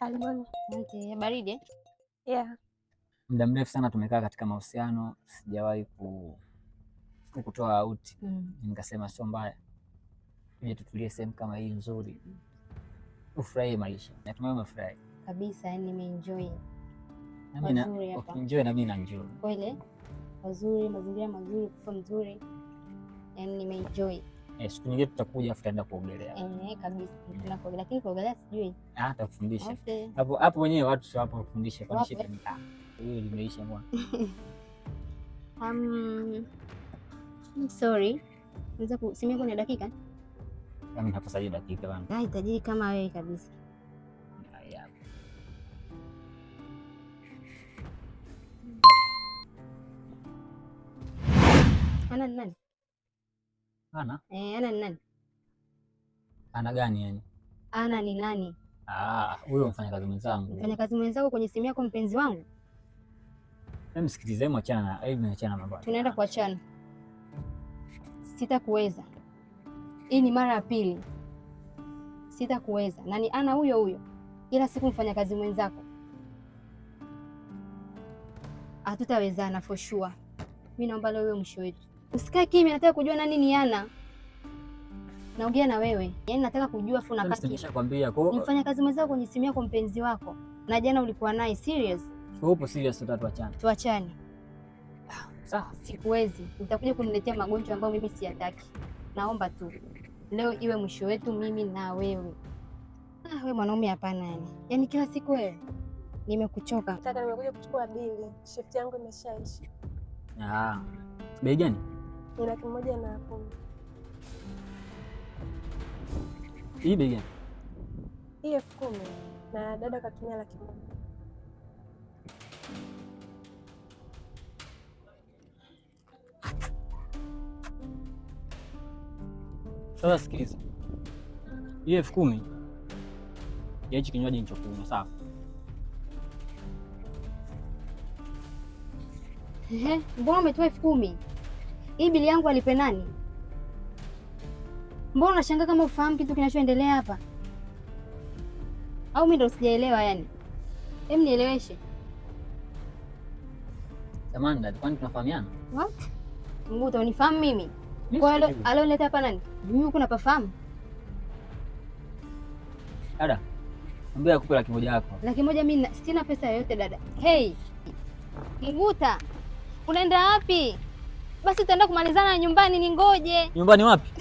Karibuni. Okay, baridi? Yeah. Muda mrefu sana tumekaa katika mahusiano, sijawahi kukutoa out. Nikasema sio mbaya, tuje tutulie sehemu kama hii nzuri, ufurahie maisha. Natumai umefurahi kabisa, yani nimeenjoy. Enjoy na mimi na enjoy. Kweli? Wazuri, mazingira mazuri, kufa mzuri. Yani nimeenjoy. Siku nyingine tutakuja afu tutaenda kuogelea. Kabisa. Tutaenda kuogelea, lakini kuogelea sijui. Takufundisha. Okay. Hapo wenyewe watu sio hapo kufundisha kwa shida ni hiyo limeisha bwana. Sorry. Unaweza kusimia kwenye dakika? Kama napasaje dakika bwana. Tajiri kama wewe kabisa. Ana nani? Ana? Ana nani? Ana gani yani? Ana ni nani? Huyo mfanyakazi mwenzangu. Mfanyakazi mwenzako kwenye simu yako, mpenzi wangu? Msikilize, achana na mambo. Tunaenda kuachana. Sitakuweza. Hii ni mara ya pili. Sitakuweza. Na ni Ana huyo kila siku mfanyakazi mwenzako. Hatutawezana for sure. Mimi naomba leo mwisho wetu. Usikae kimya, nataka kujua nani ni Ana. Naongea na wewe. Yaani nataka kujua afu nakati. Nishakwambia ni mfanyakazi mwenzako kwenye simu yako, mpenzi wako. Na jana ulikuwa naye serious. Upo serious, tuachane. Tuachane. Sawa. Sikuwezi. Utakuja kuniletea magonjwa ambayo mimi siyataki. Naomba tu leo iwe mwisho wetu, mimi na wewe. Wewe mwanaume hapana yani. Yaani kila siku wewe. Nimekuchoka. Nataka nimekuja kuchukua bili. Shift yangu imeshaisha. Bei gani? Ni 110. Hii bei gani? Hii 10,000 na dada katumia 100,000. Sasa sikiliza. Hii 10,000 ya hichi kinywaji nilichokunywa, sawa? Mbona umetoa 10,000? Hii bili yangu alipe nani? Mbona unashangaa kama ufahamu kitu kinachoendelea hapa? Au mimi ndo sijaelewa yani? Hem, nieleweshe. Jamani, kwani tunafahamiana? What? Mungu, utanifahamu mimi? Kwa hiyo alionileta hapa nani? Mimi uko napafahamu? Dada, mbona akupe 100,000 yako? 100,000 mimi sina pesa yoyote dada. Hey. Mguta. Unaenda wapi? Basi tutaenda kumalizana nyumbani, ningoje. Nyumbani wapi?